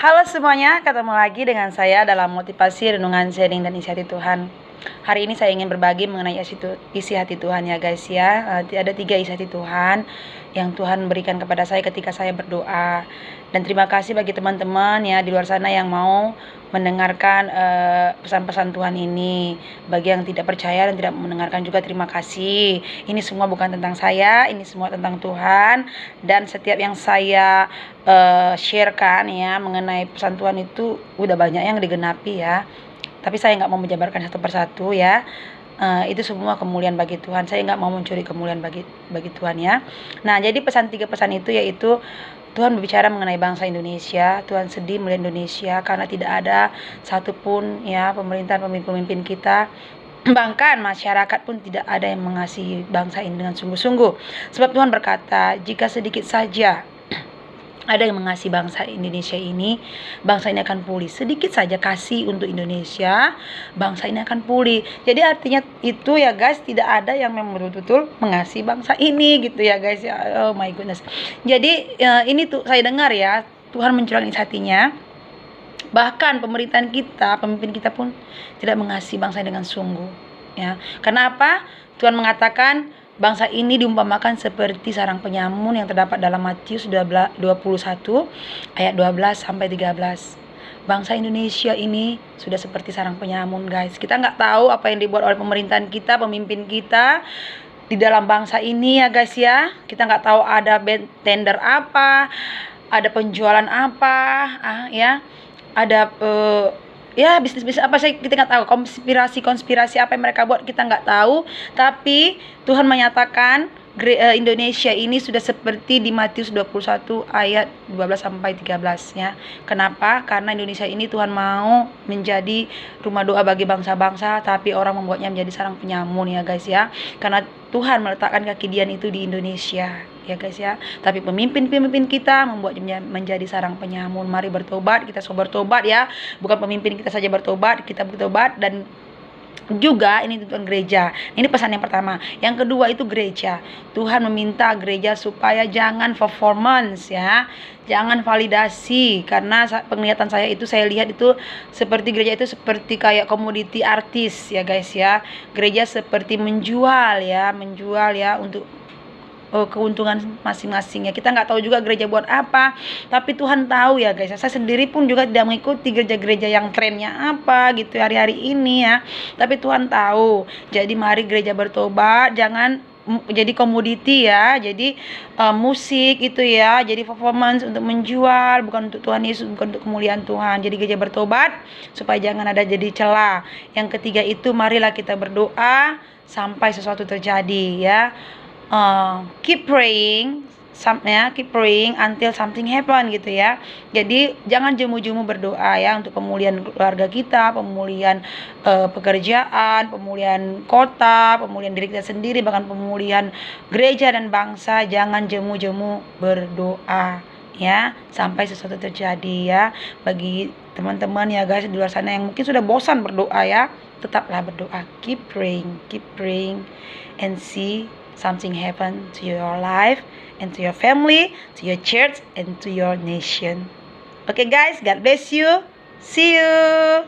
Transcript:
Halo semuanya, ketemu lagi dengan saya dalam motivasi renungan sharing dan isi hati Tuhan. Hari ini saya ingin berbagi mengenai isi hati Tuhan ya guys ya. Ada 3 isi hati Tuhan yang Tuhan berikan kepada saya ketika saya berdoa. Dan terima kasih bagi teman-teman ya di luar sana yang mau mendengarkan pesan-pesan Tuhan ini. Bagi yang tidak percaya dan tidak mendengarkan juga terima kasih. Ini semua bukan tentang saya, ini semua tentang Tuhan. Dan setiap yang saya sharekan ya mengenai pesan Tuhan itu udah banyak yang digenapi ya. Tapi saya nggak mau menjabarkan satu persatu ya. Itu semua kemuliaan bagi Tuhan. Saya nggak mau mencuri kemuliaan bagi Tuhan ya. Nah, jadi 3 pesan itu yaitu Tuhan berbicara mengenai bangsa Indonesia. Tuhan sedih melihat Indonesia karena tidak ada satupun ya pemerintahan pemimpin kita, bahkan masyarakat pun tidak ada yang mengasihi bangsa ini dengan sungguh-sungguh. Sebab Tuhan berkata, jika sedikit saja ada yang mengasihi bangsa Indonesia ini, bangsa ini akan pulih. Sedikit saja kasih untuk Indonesia, bangsa ini akan pulih. Jadi artinya itu ya guys, tidak ada yang memang betul-betul mengasihi bangsa ini gitu ya guys ya. Oh my goodness. Jadi ini tuh saya dengar ya, Tuhan mencurahkan isi hatinya. Bahkan pemerintahan kita, pemimpin kita pun tidak mengasihi bangsa dengan sungguh ya. Kenapa? Tuhan mengatakan bangsa ini diumpamakan seperti sarang penyamun yang terdapat dalam Matius 21 ayat 12 sampai 13. Bangsa Indonesia ini sudah seperti sarang penyamun guys. Kita nggak tahu apa yang dibuat oleh pemerintahan kita, pemimpin kita di dalam bangsa ini ya guys ya. Kita nggak tahu ada tender apa, ada penjualan apa, ya, ada ya bisnis apa saya kita nggak tahu, konspirasi apa yang mereka buat kita nggak tahu. Tapi Tuhan menyatakan Indonesia ini sudah seperti di Matius 21 ayat 12 sampai 13 ya. Kenapa? Karena Indonesia ini Tuhan mau menjadi rumah doa bagi bangsa-bangsa, tapi orang membuatnya menjadi sarang penyamun ya guys ya. Karena Tuhan meletakkan kaki Dian itu di Indonesia ya guys ya. Tapi pemimpin-pemimpin kita membuatnya menjadi sarang penyamun. Mari bertobat, kita semua bertobat ya. Bukan pemimpin kita saja bertobat, kita bertobat. Dan juga ini tentang gereja. Ini pesan yang pertama. Yang kedua itu gereja. Tuhan meminta gereja supaya jangan performance ya, jangan validasi. Karena penglihatan saya itu, saya lihat itu seperti gereja itu seperti kayak komoditi artis ya guys ya. Gereja seperti menjual ya untuk keuntungan masing-masing ya. Kita nggak tahu juga gereja buat apa, tapi Tuhan tahu ya guys. Saya sendiri pun juga tidak mengikuti gereja-gereja yang trennya apa gitu hari-hari ini ya, tapi Tuhan tahu. Jadi mari gereja bertobat, jangan jadi komoditi ya, jadi musik itu ya, jadi performance untuk menjual, bukan untuk Tuhan Yesus, bukan untuk kemuliaan Tuhan. Jadi gereja bertobat supaya jangan ada jadi celah. Yang ketiga itu marilah kita berdoa sampai sesuatu terjadi ya. Keep praying until something happen gitu ya. Jadi jangan jemu-jemu berdoa ya untuk pemulihan keluarga kita, pemulihan pekerjaan, pemulihan kota, pemulihan diri kita sendiri, bahkan pemulihan gereja dan bangsa. Jangan jemu-jemu berdoa ya sampai sesuatu terjadi ya. Bagi teman-teman ya guys di luar sana yang mungkin sudah bosan berdoa ya, tetaplah berdoa. Keep praying and see something happen to your life and to your family, to your church and to your nation. Okay guys, God bless you. See you.